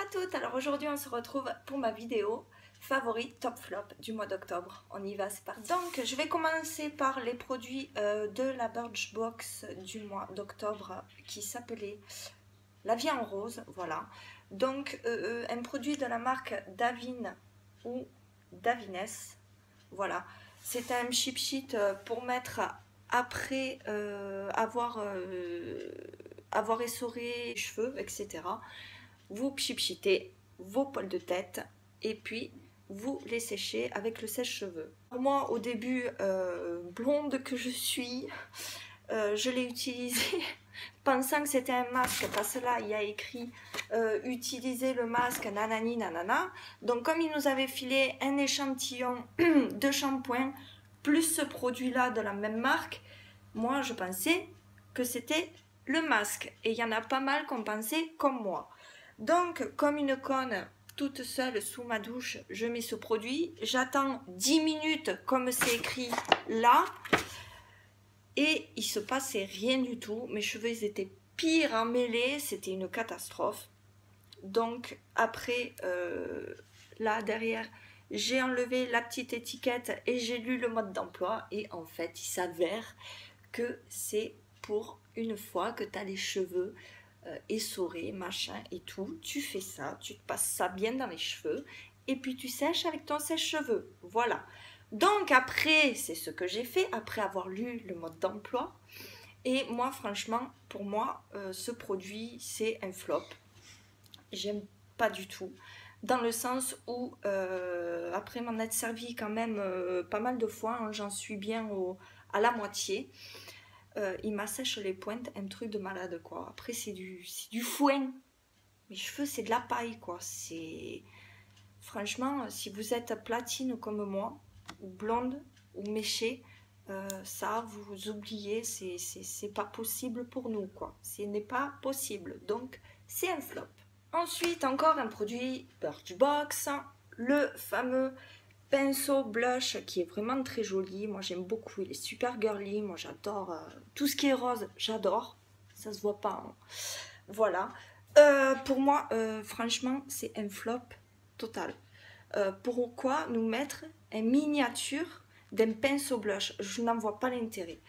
à toutes, alors aujourd'hui on se retrouve pour ma vidéo favori top flop du mois d'octobre. On y va, c'est parti. Donc je vais commencer par les produits de la Birchbox du mois d'octobre qui s'appelait La vie en rose, voilà. Donc un produit de la marque Davines ou Davines, voilà. C'est un chip sheet pour mettre après avoir essoré les cheveux, etc. Vous pchipchitez vos poils de tête et puis vous les séchez avec le sèche-cheveux. Moi, au début, blonde que je suis, je l'ai utilisé pensant que c'était un masque, parce que là, il y a écrit utiliser le masque nanani nanana. Donc, comme il nous avait filé un échantillon de shampoing plus ce produit-là de la même marque, moi, je pensais que c'était le masque. Et il y en a pas mal qui ont pensé comme moi. Donc, comme une conne, toute seule sous ma douche, je mets ce produit. J'attends 10 minutes comme c'est écrit là. Et il se passait rien du tout. Mes cheveux ils étaient pire emmêlés. C'était une catastrophe. Donc, après, là derrière, j'ai enlevé la petite étiquette et j'ai lu le mode d'emploi. Et en fait, il s'avère que c'est pour une fois que tu as les cheveux essoré, machin et tout, tu fais ça, tu te passes ça bien dans les cheveux et puis tu sèches avec ton sèche-cheveux, voilà. Donc après, c'est ce que j'ai fait après avoir lu le mode d'emploi et moi franchement, pour moi, ce produit c'est un flop, j'aime pas du tout, dans le sens où après m'en être servi quand même pas mal de fois, hein, j'en suis bien à la moitié. Il m'assèche les pointes, un truc de malade quoi. Après c'est du foin. Mes cheveux c'est de la paille quoi. C'est franchement si vous êtes platine comme moi, ou blonde ou méchée, ça vous oubliez, c'est pas possible pour nous quoi. Ce n'est pas possible. Donc c'est un flop. Ensuite encore un produit Birchbox, le fameux pinceau blush qui est vraiment très joli, moi j'aime beaucoup, il est super girly, moi j'adore tout ce qui est rose, j'adore, ça se voit pas, hein. Voilà, pour moi franchement c'est un flop total. Pourquoi nous mettre une miniature d'un pinceau blush? Je n'en vois pas l'intérêt.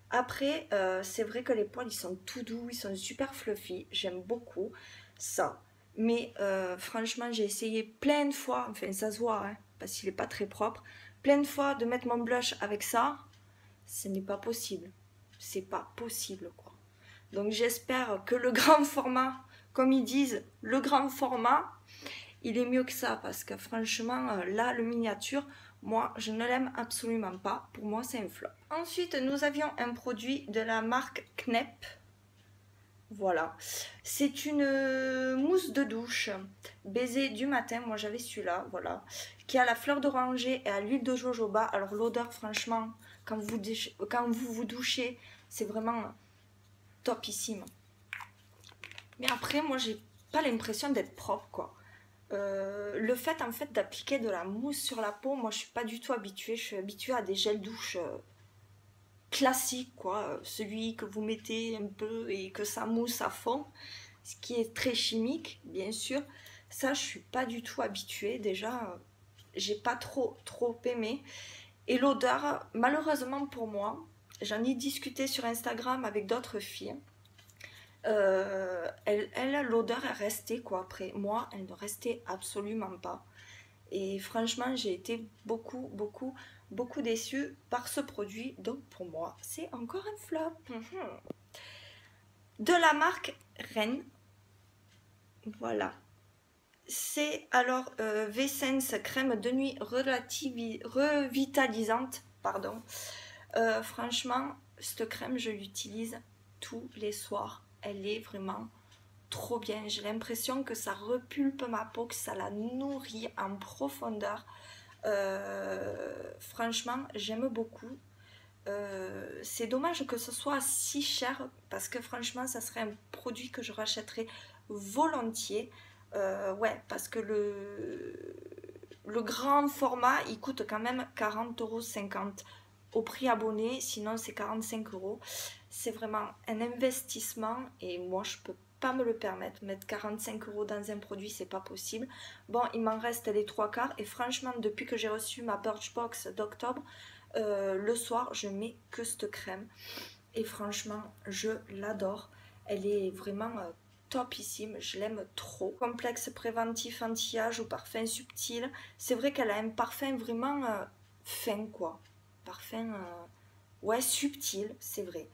Après c'est vrai que les poils ils sont tout doux, ils sont super fluffy, j'aime beaucoup ça. Mais franchement j'ai essayé plein de fois, enfin ça se voit hein, parce qu'il n'est pas très propre, plein de fois de mettre mon blush avec ça, ce n'est pas possible. C'est pas possible quoi. Donc j'espère que le grand format, comme ils disent, le grand format, il est mieux que ça parce que franchement là le miniature, moi je ne l'aime absolument pas. Pour moi c'est un flop. Ensuite nous avions un produit de la marque Knep. Voilà, c'est une mousse de douche baiser du matin, moi j'avais celui-là, voilà, qui a la fleur d'oranger et à l'huile de jojoba. Alors l'odeur franchement, quand vous douchez, c'est vraiment topissime. Mais après moi j'ai pas l'impression d'être propre quoi. Le fait en fait d'appliquer de la mousse sur la peau, moi je suis pas du tout habituée, je suis habituée à des gels douche classique quoi, celui que vous mettez un peu et que ça mousse à fond, ce qui est très chimique bien sûr. Ça je suis pas du tout habituée, déjà j'ai pas trop aimé. Et l'odeur malheureusement pour moi, j'en ai discuté sur Instagram avec d'autres filles, l'odeur est restée quoi. Après moi elle ne restait absolument pas. Et franchement, j'ai été beaucoup déçue par ce produit. Donc pour moi, c'est encore un flop. De la marque Rennes. Voilà. C'est alors V-Sense crème de nuit revitalisante. Pardon. Franchement, cette crème, je l'utilise tous les soirs. Elle est vraiment trop bien, j'ai l'impression que ça repulpe ma peau, que ça la nourrit en profondeur. Franchement j'aime beaucoup. C'est dommage que ce soit si cher parce que franchement ça serait un produit que je rachèterais volontiers. Ouais, parce que le grand format il coûte quand même 40,50 € au prix abonné, sinon c'est 45 €. C'est vraiment un investissement et moi je peux pas me le permettre. Mettre 45 € dans un produit, c'est pas possible. Bon, il m'en reste les 3/4 et franchement, depuis que j'ai reçu ma Birchbox d'octobre, le soir, je mets que cette crème. Et franchement, je l'adore. Elle est vraiment topissime, je l'aime trop. Complexe préventif anti-âge ou parfum subtil. C'est vrai qu'elle a un parfum vraiment fin quoi. Parfum, ouais, subtil, c'est vrai.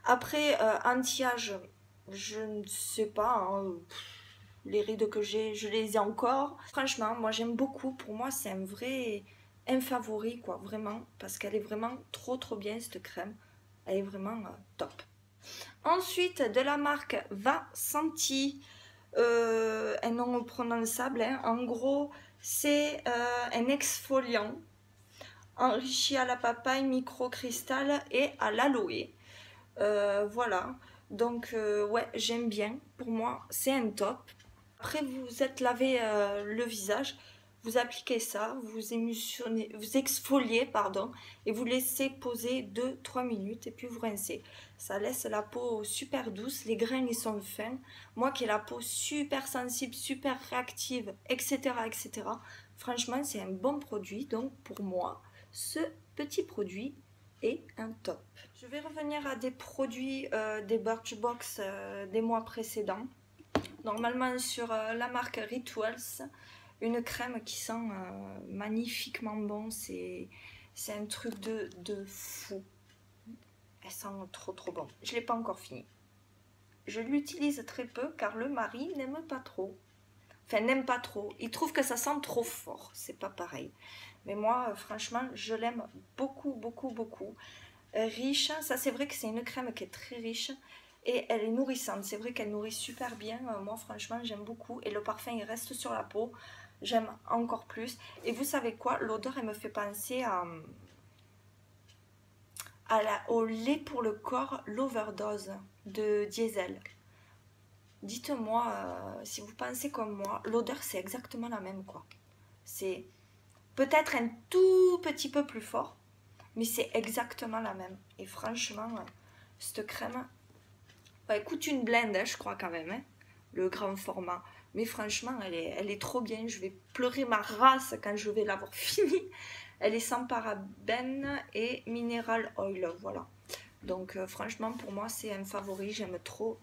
Après, anti-âge, je ne sais pas, hein, les rides que j'ai, je les ai encore. Franchement, moi j'aime beaucoup. Pour moi, c'est un favori, quoi, vraiment. Parce qu'elle est vraiment trop bien, cette crème. Elle est vraiment top. Ensuite, de la marque Va Senti, un nom prononçable. Hein. En gros, c'est un exfoliant enrichi à la papaye, microcristal et à l'aloe. Voilà. Donc, ouais, j'aime bien. Pour moi, c'est un top. Après, vous êtes lavé le visage. Vous appliquez ça, vous émulsionnez, vous exfoliez, pardon, et vous laissez poser 2-3 minutes et puis vous rincez. Ça laisse la peau super douce, les grains ils sont fins. Moi qui ai la peau super sensible, super réactive, etc. etc. Franchement, c'est un bon produit. Donc pour moi, ce petit produit est un top. Je vais revenir à des produits des Birchbox des mois précédents. Normalement sur la marque Rituals. Une crème qui sent magnifiquement bon, c'est un truc de fou. Elle sent trop bon. Je ne l'ai pas encore fini. Je l'utilise très peu car le mari n'aime pas trop. Enfin, n'aime pas trop. Il trouve que ça sent trop fort. C'est pas pareil. Mais moi, franchement, je l'aime beaucoup. Riche. Ça, c'est vrai que c'est une crème qui est très riche. Et elle est nourrissante. C'est vrai qu'elle nourrit super bien. Moi, franchement, j'aime beaucoup. Et le parfum, il reste sur la peau. J'aime encore plus. Et vous savez quoi? L'odeur, elle me fait penser au lait pour le corps, l'overdose de Diesel. Dites-moi si vous pensez comme moi. L'odeur, c'est exactement la même, quoi. C'est peut-être un tout petit peu plus fort, mais c'est exactement la même. Et franchement, cette crème, elle coûte une blinde, hein, je crois quand même, hein, le grand format. Mais franchement, elle est trop bien. Je vais pleurer ma race quand je vais l'avoir finie. Elle est sans parabènes et mineral oil, voilà. Donc franchement, pour moi, c'est un favori. J'aime trop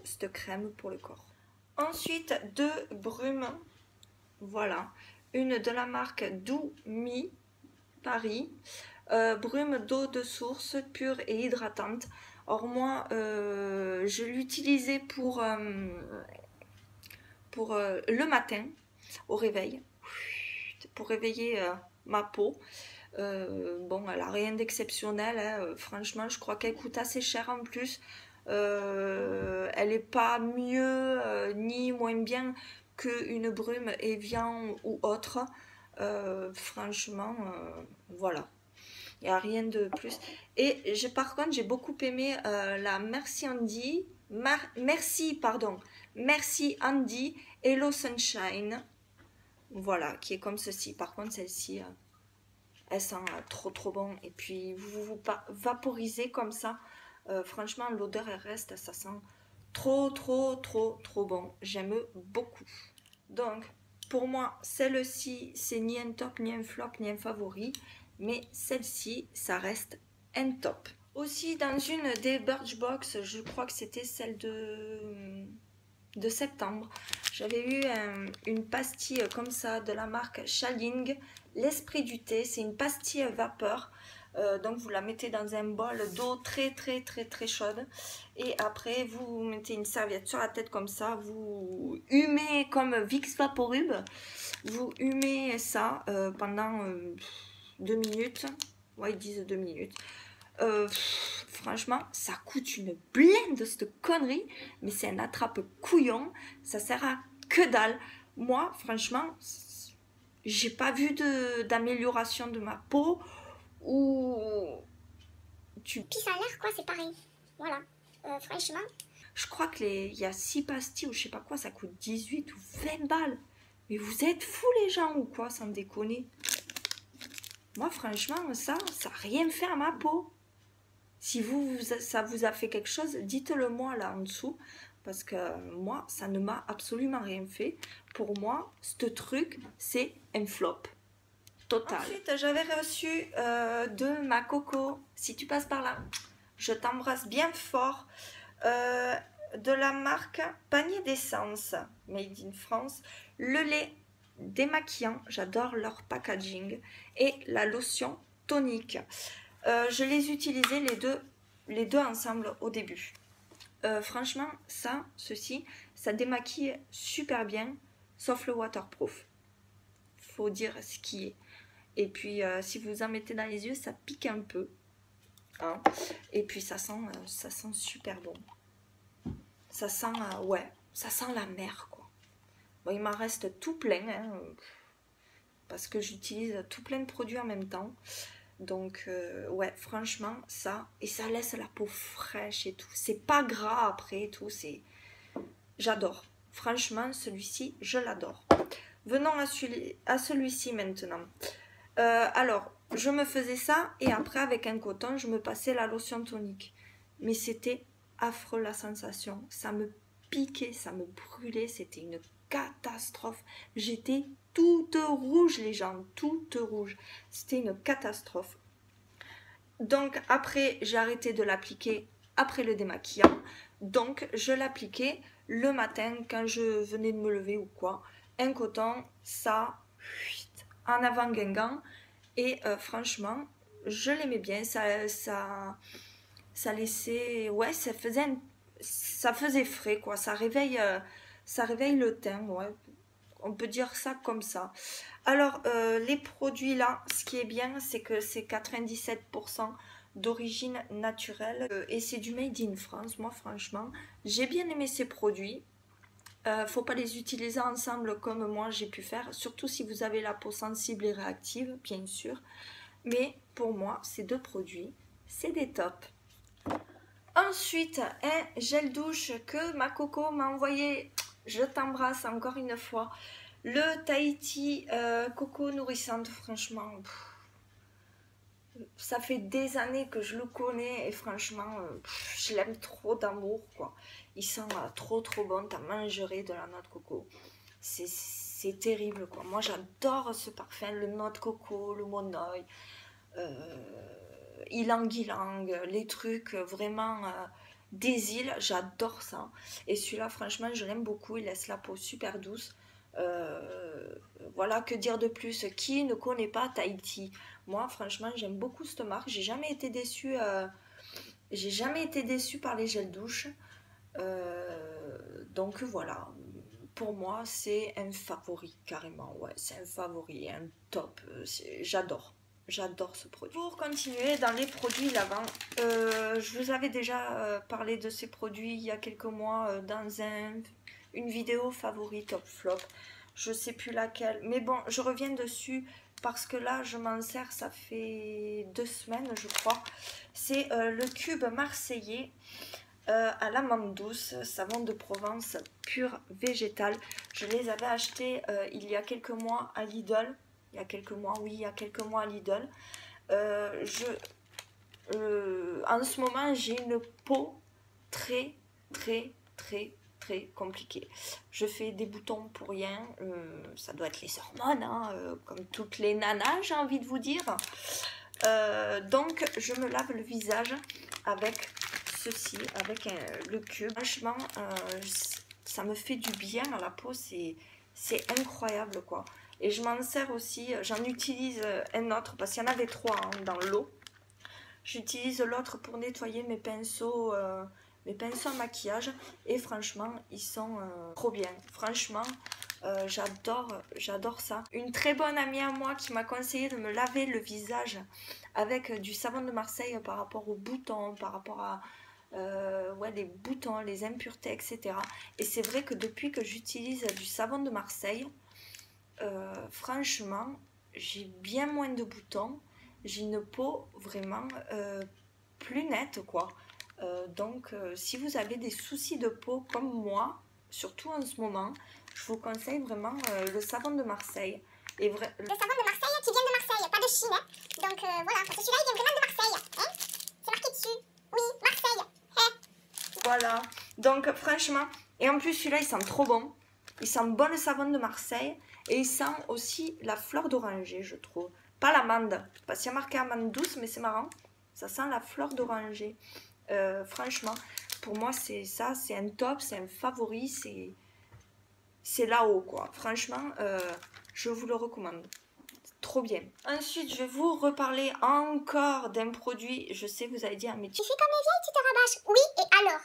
cette crème pour le corps. Ensuite, deux brumes, voilà. Une de la marque Do Me Paris. Brume d'eau de source pure et hydratante. Or moi, je l'utilisais pour le matin au réveil, pour réveiller ma peau. Bon, elle n'a rien d'exceptionnel, hein. Franchement, je crois qu'elle coûte assez cher en plus. Elle n'est pas mieux ni moins bien qu'une brume Evian ou autre. Franchement, voilà. Il n'y a rien de plus. Et par contre, j'ai beaucoup aimé la Merci Andy Hello Sunshine. Voilà, qui est comme ceci. Par contre, celle-ci, elle sent trop bon. Et puis, vous vaporisez comme ça. Franchement, l'odeur, elle reste. Ça sent trop bon. J'aime beaucoup. Donc, pour moi, celle-ci, c'est ni un top, ni un flop, ni un favori. Mais celle-ci, ça reste un top. Aussi, dans une des Birchbox, je crois que c'était celle de septembre, j'avais eu une pastille comme ça de la marque Shaling, l'esprit du thé. C'est une pastille vapeur. Donc vous la mettez dans un bol d'eau très chaude. Et après, vous mettez une serviette sur la tête comme ça. Vous humez comme Vicks Vaporub. Vous humez ça pendant 2 minutes. Ouais, ils disent 2 minutes. Franchement, ça coûte une blinde cette connerie, mais c'est un attrape-couillon. Ça sert à que dalle. Moi, franchement, j'ai pas vu d'amélioration de ma peau ou Puis ça a l'air quoi, c'est pareil. Voilà. Franchement. Je crois qu'il y a 6 pastilles ou je sais pas quoi, ça coûte 18 ou 20 balles. Mais vous êtes fous les gens ou quoi, sans déconner? Moi, franchement, ça n'a rien fait à ma peau. Si ça vous a fait quelque chose, dites-le moi là en dessous. parce que moi, ça ne m'a absolument rien fait. Pour moi, ce truc, c'est un flop total. Ensuite, j'avais reçu de ma Coco, si tu passes par là, je t'embrasse bien fort, de la marque Panier d'essence, Made in France, le lait démaquillant, j'adore leur packaging, et la lotion tonique. Je les utilisais les deux ensemble au début. Franchement, ceci, ça démaquille super bien, sauf le waterproof. Faut dire ce qui est. Et puis, si vous en mettez dans les yeux, ça pique un peu. Hein. Et puis, ça sent super bon. Ça sent, ouais, ça sent la mer, quoi. Bon, il m'en reste tout plein, hein, parce que j'utilise tout plein de produits en même temps. Donc, ouais, franchement, ça, et ça laisse la peau fraîche et tout. C'est pas gras après et tout, j'adore. Franchement, celui-ci, je l'adore. Venons à celui-ci maintenant. Alors, je me faisais ça et après, avec un coton, je me passais la lotion tonique. Mais c'était affreux la sensation. Ça me piquait, ça me brûlait, c'était une catastrophe. J'étais toute rouge, les jambes, toute rouge. C'était une catastrophe. Donc après, j'ai arrêté de l'appliquer après le démaquillant. Donc je l'appliquais le matin quand je venais de me lever ou quoi. Un coton, ça, en avant Guingamp. Et franchement, je l'aimais bien. Ça laissait, ouais, ça faisait frais, quoi. Ça réveille le teint, ouais. On peut dire ça comme ça. Alors, les produits là, ce qui est bien, c'est que c'est 97% d'origine naturelle et c'est du Made in France. Moi, franchement, j'ai bien aimé ces produits. Faut pas les utiliser ensemble comme moi j'ai pu faire, surtout si vous avez la peau sensible et réactive, bien sûr. Mais pour moi, ces deux produits, c'est des tops. Ensuite, un gel douche que ma Coco m'a envoyé. Je t'embrasse encore une fois. Le Tahiti Coco nourrissante, franchement, ça fait des années que je le connais et franchement, je l'aime trop d'amour, quoi. Il sent trop bon, t'en mangerais de la noix de coco. C'est terrible, quoi. Moi, j'adore ce parfum, le noix de coco, le monoï, ylang-ylang, les trucs vraiment des îles, j'adore ça. Et celui-là, franchement, je l'aime beaucoup, il laisse la peau super douce. Voilà, que dire de plus? Qui ne connaît pas Tahiti? Moi, franchement, j'aime beaucoup cette marque. J'ai jamais été déçue par les gels douche. Donc voilà, pour moi, c'est un favori carrément. Ouais, c'est un favori, un top. J'adore. J'adore ce produit. Pour continuer dans les produits lavants, je vous avais déjà parlé de ces produits il y a quelques mois dans une vidéo favori top flop. Je sais plus laquelle, mais bon, je reviens dessus parce que là, je m'en sers, ça fait 2 semaines, je crois. C'est le cube marseillais à l'amande douce, savon de Provence pur végétal. Je les avais achetés il y a quelques mois à Lidl. Il y a quelques mois à Lidl. En ce moment, j'ai une peau très compliquée. Je fais des boutons pour rien. Ça doit être les hormones, hein, comme toutes les nanas, j'ai envie de vous dire. Donc, je me lave le visage avec ceci, avec le cube. Franchement, ça me fait du bien à la peau. C'est incroyable, quoi. Et je m'en sers aussi, j'en utilise un autre, parce qu'il y en avait 3 hein, dans l'eau. J'utilise l'autre pour nettoyer mes pinceaux à maquillage. Et franchement, ils sont trop bien. Franchement, j'adore ça. Une très bonne amie à moi qui m'a conseillé de me laver le visage avec du savon de Marseille par rapport aux boutons, par rapport à ouais, les boutons, les impuretés, etc. Et c'est vrai que depuis que j'utilise du savon de Marseille, franchement, j'ai bien moins de boutons, j'ai une peau vraiment plus nette, quoi. Donc, si vous avez des soucis de peau comme moi, surtout en ce moment, je vous conseille vraiment le savon de Marseille. Le savon de Marseille qui vient de Marseille, pas de Chine. Hein. Donc voilà, parce que celui-là il vient vraiment de Marseille. Hein. C'est marqué dessus. Oui, Marseille. Voilà, Donc franchement, et en plus celui-là il sent trop bon. Il sent bon le savon de Marseille et il sent aussi la fleur d'oranger, je trouve. Pas l'amande, parce qu'il y a marqué amande douce, mais c'est marrant. Ça sent la fleur d'oranger. Franchement, pour moi c'est ça, c'est un top, c'est un favori, c'est là-haut quoi. Franchement, je vous le recommande. Trop bien. Ensuite, je vais vous reparler encore d'un produit. Je sais, vous allez dire, mais Tu fais comme les vieilles, tu te rabâches. Oui, et alors?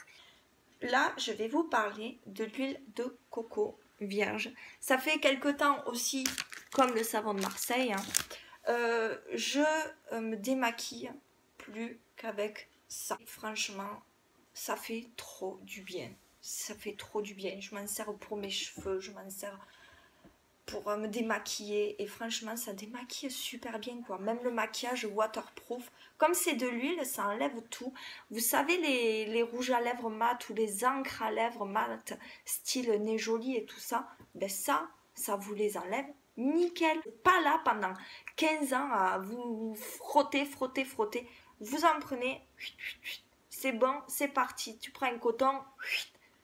là, je vais vous parler de l'huile de coco vierge. Ça fait quelque temps aussi, comme le savon de Marseille, hein, je me démaquille plus qu'avec ça. Franchement, ça fait trop du bien. Ça fait trop du bien. Je m'en sers pour mes cheveux, je m'en sers pour me démaquiller et franchement ça démaquille super bien quoi, même le maquillage waterproof, comme c'est de l'huile ça enlève tout. Vous savez les rouges à lèvres mat ou les encres à lèvres mat style nez joli et tout ça, ben ça vous les enlève nickel. Pas là pendant 15 ans à vous frotter, vous en prenez, c'est bon, c'est parti, tu prends un coton,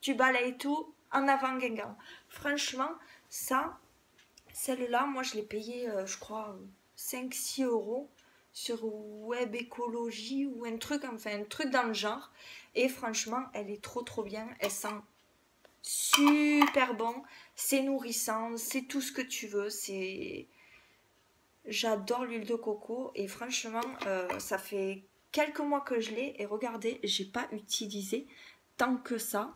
tu balayes tout en avant Guingamp. Franchement ça, celle-là, moi je l'ai payée, je crois, 5-6 euros sur Web Écologie ou un truc, enfin un truc dans le genre. Et franchement, elle est trop bien. Elle sent super bon. C'est nourrissant, c'est tout ce que tu veux. J'adore l'huile de coco et franchement, ça fait quelques mois que je l'ai. Et regardez, j'ai pas utilisé tant que ça.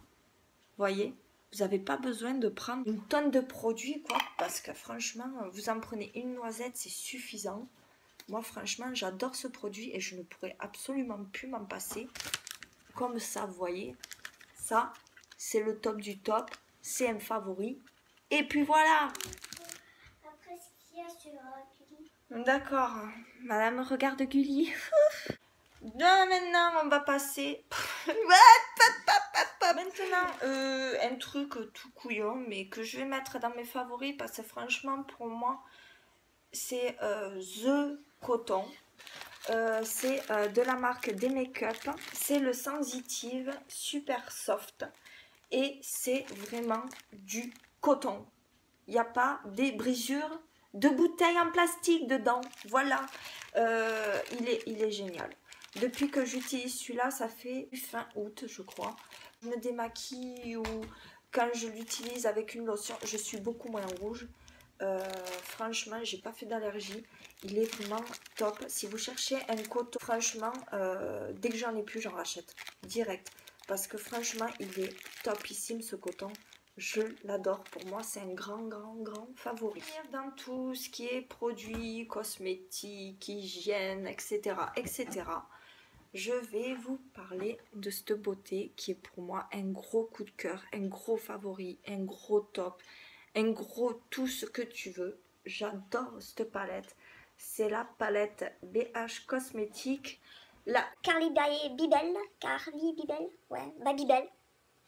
Voyez, vous n'avez pas besoin de prendre une tonne de produits, quoi, parce que franchement, vous en prenez une noisette, c'est suffisant. Moi, franchement, j'adore ce produit et je ne pourrais absolument plus m'en passer. Comme ça, vous voyez, ça, c'est le top du top, c'est un favori. Et puis voilà. Après, ce qu'il y a sur Gulli. D'accord, madame regarde Gulli. Bien, maintenant, on va passer... Maintenant, un truc tout couillon, mais que je vais mettre dans mes favoris parce que franchement, pour moi, c'est The Coton. C'est de la marque des Make-up. C'est le sensitive super soft et c'est vraiment du coton. Il n'y a pas des brisures de bouteilles en plastique dedans. Voilà, il est génial. Depuis que j'utilise celui-là, ça fait fin août, je crois. Je me démaquille ou quand je l'utilise avec une lotion, je suis beaucoup moins rouge. Franchement, j'ai pas fait d'allergie. Il est vraiment top. Si vous cherchez un coton, franchement, dès que j'en ai plus, j'en rachète direct. Parce que franchement, il est topissime ce coton. Je l'adore. Pour moi, c'est un grand favori. Dans tout ce qui est produits, cosmétiques, hygiène, etc., je vais vous parler de cette beauté qui est pour moi un gros coup de cœur, un gros favori, un gros top, un gros tout ce que tu veux. J'adore cette palette. C'est la palette BH Cosmétique. La Bibel. Carly Bibel. Ouais, bah Bibel.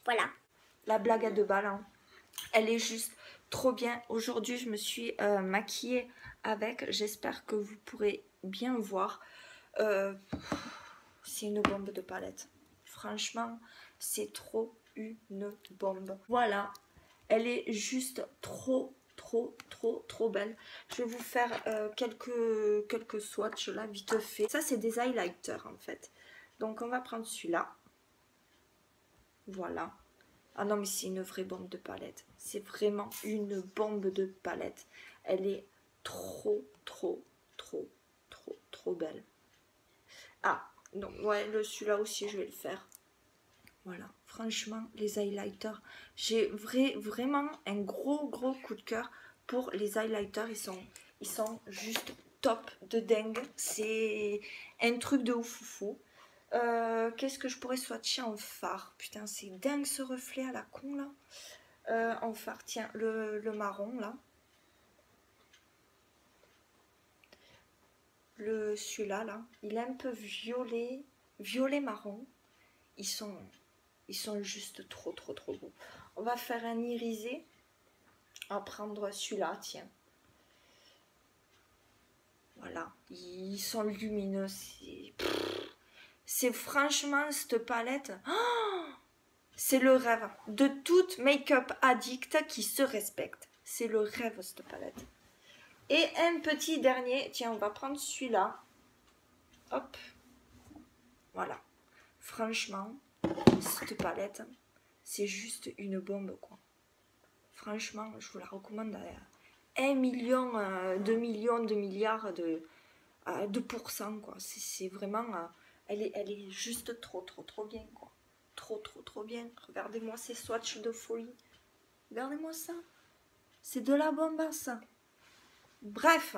Voilà. La blague à 2 balles. Hein. Elle est juste trop bien. Aujourd'hui, je me suis maquillée avec. J'espère que vous pourrez bien voir. C'est une bombe de palette. Franchement, c'est trop une bombe. Voilà. Elle est juste trop belle. Je vais vous faire quelques swatchs là, vite fait. Ça, c'est des highlighters en fait. Donc, on va prendre celui-là. Voilà. Ah non, mais c'est une vraie bombe de palette. C'est vraiment une bombe de palette. Elle est trop belle. Ah, donc ouais, celui-là aussi, je vais le faire. Voilà, franchement, les highlighters, j'ai vraiment un gros coup de cœur pour les highlighters. Ils sont juste top de dingue. C'est un truc de ouf. Qu'est-ce que je pourrais swatcher en fard? Putain, c'est dingue ce reflet à la con là. En fard, tiens, le marron là. Celui-là, là, il est un peu violet marron. Ils sont juste trop beaux. On va faire un irisé. On va prendre celui-là, tiens. Voilà, ils sont lumineux. C'est franchement cette palette. Oh, C'est le rêve de toute make-up addict qui se respecte. C'est le rêve, cette palette. Et un petit dernier. Tiens, on va prendre celui-là. Hop. Voilà. Franchement, cette palette, c'est juste une bombe, quoi. Franchement, je vous la recommande à 1 million, 2 millions, 2 milliards de pourcents, quoi. C'est vraiment... elle est juste trop bien, quoi. Trop bien. Regardez-moi ces swatchs de folie. Regardez-moi ça. C'est de la bombe, ça. Bref,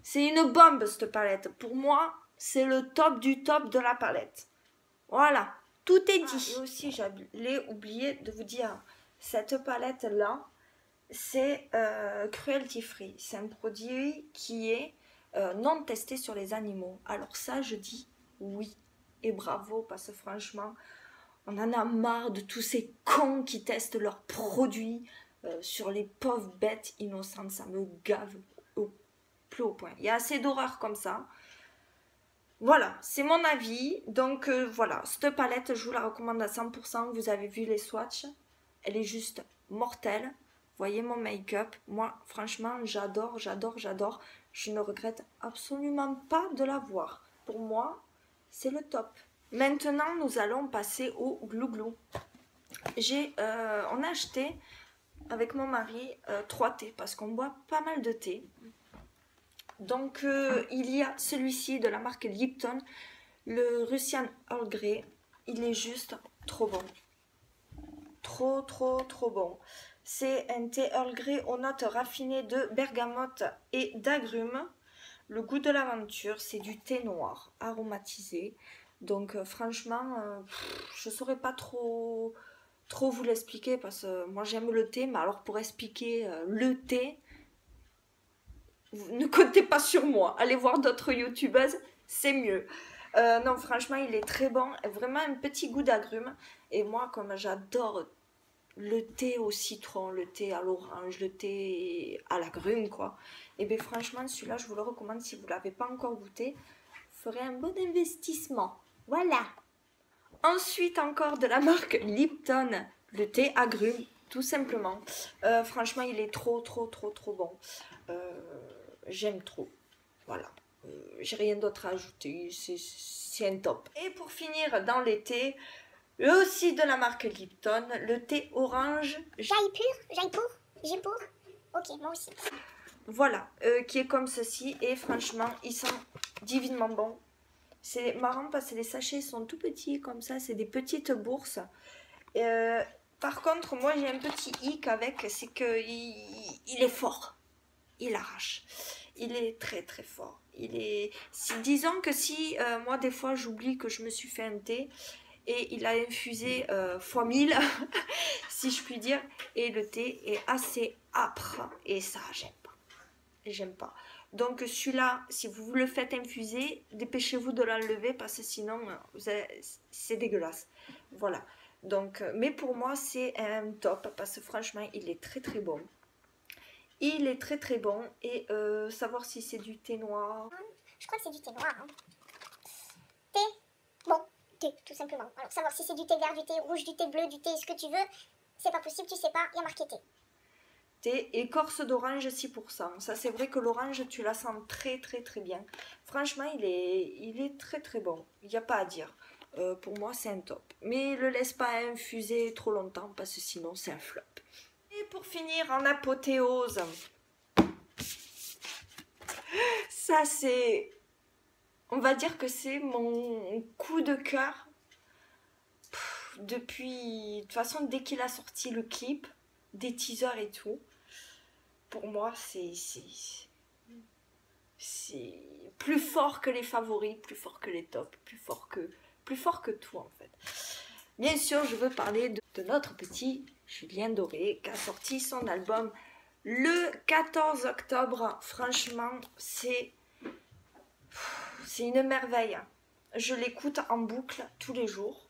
c'est une bombe, cette palette. Pour moi, c'est le top du top de la palette. Voilà, tout est dit. Et aussi, j'allais oublier de vous dire, cette palette-là, c'est cruelty free. C'est un produit qui est non testé sur les animaux. Alors ça, je dis oui et bravo, parce que franchement, on en a marre de tous ces cons qui testent leurs produits sur les pauvres bêtes innocentes. Ça me gave au plus haut point. Il y a assez d'horreur comme ça. Voilà, c'est mon avis. Donc voilà, cette palette, je vous la recommande à 100%. Vous avez vu les swatchs. Elle est juste mortelle. Vous voyez mon make-up. Moi, franchement, j'adore. Je ne regrette absolument pas de l'avoir. Pour moi, c'est le top. Maintenant, nous allons passer au glou-glou. On a acheté avec mon mari 3 thés parce qu'on boit pas mal de thé. Donc, il y a celui-ci de la marque Lipton, le Russian Earl Grey. Il est juste trop bon. Trop bon. C'est un thé Earl Grey aux notes raffinées de bergamote et d'agrumes. Le goût de l'aventure, c'est du thé noir aromatisé. Donc, franchement, je ne saurais pas trop vous l'expliquer parce que moi j'aime le thé. Mais alors, pour expliquer le thé, ne comptez pas sur moi. Allez voir d'autres youtubeuses, c'est mieux. Non, franchement, il est très bon. Vraiment un petit goût d'agrumes. Et moi, comme j'adore le thé au citron, le thé à l'orange, le thé à l'agrumes, quoi. Et bien franchement, celui-là, je vous le recommande si vous ne l'avez pas encore goûté. Vous ferez un bon investissement. Voilà. Ensuite, encore de la marque Lipton, le thé agrumes, tout simplement. Franchement, il est trop bon. J'aime trop. Voilà. J'ai rien d'autre à ajouter. C'est un top. Et pour finir, dans les thés, aussi de la marque Lipton, le thé orange. Jaipur. Ok, moi aussi. Voilà, qui est comme ceci. Et franchement, ils sont divinement bons. C'est marrant parce que les sachets sont tout petits comme ça. C'est des petites bourses. Par contre, moi j'ai un petit hic avec. C'est qu'il est fort. Il arrache. Il est très fort. Disons que si moi des fois j'oublie que je me suis fait un thé et il a infusé fois 1000 si je puis dire, et le thé est assez âpre et ça j'aime pas. Donc celui-là, si vous le faites infuser, dépêchez-vous de l'enlever parce que sinon c'est dégueulasse. Voilà. Donc, mais pour moi c'est un top parce que franchement il est très bon. Il est très bon. Et savoir si c'est du thé noir. Je crois que c'est du thé noir. Hein. Thé. Bon, thé, tout simplement. Alors, savoir si c'est du thé vert, du thé rouge, du thé bleu, du thé ce que tu veux, c'est pas possible, tu sais pas, il y a marqué thé. Thé écorce d'orange 6%. Ça, c'est vrai que l'orange, tu la sens très bien. Franchement, il est très bon. Il n'y a pas à dire. Pour moi, c'est un top. Mais le laisse pas infuser trop longtemps parce que sinon, c'est un flop. Et pour finir, en apothéose, ça c'est, on va dire que c'est mon coup de cœur depuis, de toute façon dès qu'il a sorti le clip, des teasers et tout, pour moi c'est plus fort que les favoris, plus fort que les tops, plus fort que tout en fait. Bien sûr, je veux parler de notre petit Julien Doré qui a sorti son album le 14 octobre. Franchement, c'est une merveille. Je l'écoute en boucle tous les jours.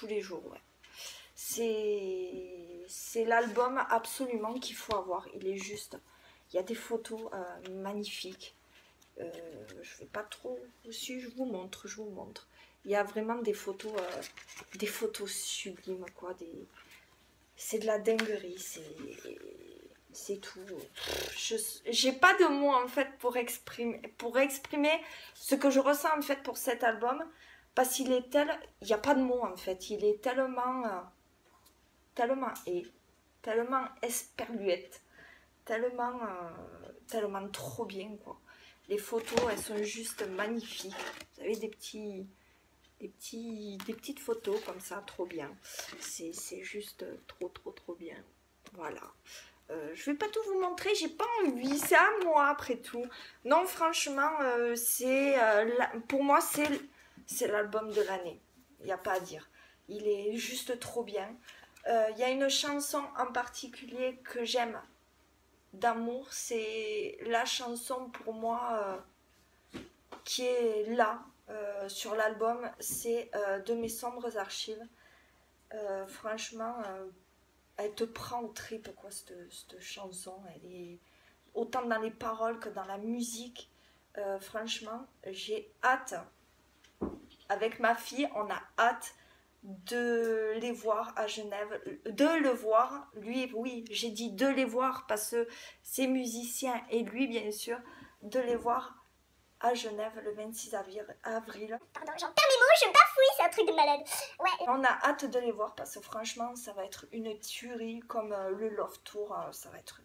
Ouais. C'est l'album absolument qu'il faut avoir. Il est juste... Il y a des photos magnifiques. Je ne vais pas trop... Si, je vous montre. Il y a vraiment des photos sublimes, quoi. C'est de la dinguerie, c'est tout. J'ai pas de mots en fait pour exprimer ce que je ressens en fait pour cet album, parce qu'il est tel, il n'y a pas de mots en fait, il est tellement tellement esperluette, tellement trop bien, quoi. Les photos, elles sont juste magnifiques. Vous avez des petites photos comme ça, trop bien. C'est juste trop bien. Voilà. Je vais pas tout vous montrer, j'ai pas envie, c'est à moi après tout. Non, franchement, pour moi, c'est l'album de l'année. Il n'y a pas à dire. Il est juste trop bien. Il y a une chanson en particulier que j'aime d'amour, c'est la chanson pour moi qui est là sur l'album, c'est De mes sombres archives. Franchement, elle te prend au trip, quoi, cette chanson. Elle est autant dans les paroles que dans la musique. Franchement, j'ai hâte. Avec ma fille, on a hâte de les voir à Genève, de le voir, lui, oui, j'ai dit de les voir parce que c'est musicien et lui, bien sûr, de les voir à Genève le 26 avril. Pardon, j'en perds mes mots, je bafouille, c'est un truc de malade. Ouais. On a hâte de les voir parce que franchement, ça va être une tuerie comme le Love Tour, ça va être...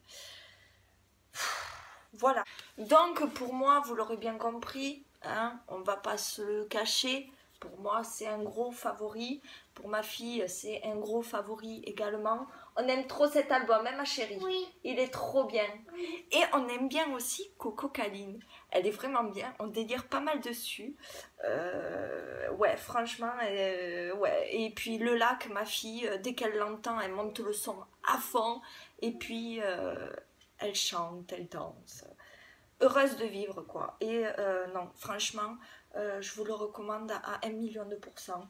Voilà. Donc pour moi, vous l'aurez bien compris, hein, on va pas se le cacher. Pour moi, c'est un gros favori. Pour ma fille, c'est un gros favori également. On aime trop cet album, hein, ma chérie? Oui. Il est trop bien. Oui. Et on aime bien aussi Coco Caline. Elle est vraiment bien. On délire pas mal dessus. Ouais, franchement, ouais. Et puis le lac, ma fille, dès qu'elle l'entend, elle monte le son à fond. Et puis, elle chante, elle danse. Heureuse de vivre, quoi. Et non, franchement... je vous le recommande à 1 million de %.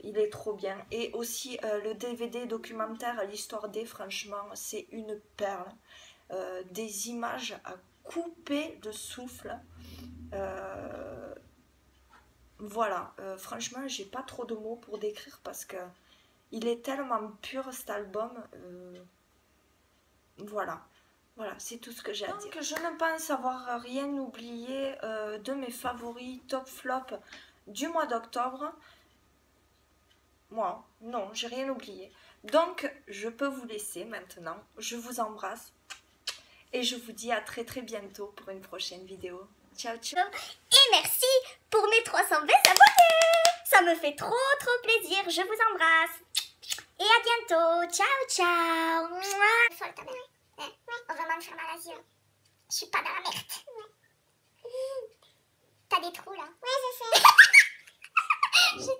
Il est trop bien. Et aussi le DVD documentaire L'Histoire des, franchement, c'est une perle. Des images à couper de souffle. Voilà, franchement, j'ai pas trop de mots pour décrire parce que il est tellement pur cet album. Voilà. Voilà, c'est tout ce que j'ai à dire. Donc, je ne pense avoir rien oublié de mes favoris top flop du mois d'octobre. Moi, non, j'ai rien oublié. Donc, je peux vous laisser maintenant. Je vous embrasse. Et je vous dis à très bientôt pour une prochaine vidéo. Ciao, ciao. Et merci pour mes 300 belles abonnés. Ça me fait trop plaisir. Je vous embrasse. Et à bientôt. Ciao, ciao. Folle ta mère. Ouais, on va m'en faire mal à yeux. Je suis pas dans la merde. Ouais. T'as des trous là? Ouais, je sais.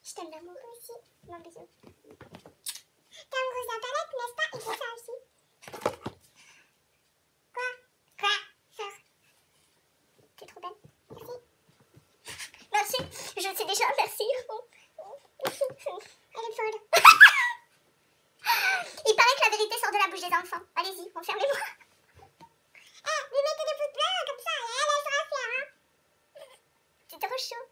Je t'aime d'amour aussi. Mon bisou. T'as un gros palette, n'est-ce pas? Et c'est ça aussi. Quoi? Sœur? T'es trop belle. Merci. Merci. Je sais déjà, merci. Elle est folle. Il paraît que la vérité sort de la bouche des enfants. Allez-y, enfermez-moi. Eh, lui mettez des pouces bleus comme ça, et elle sera fière, hein. C'est trop chaud.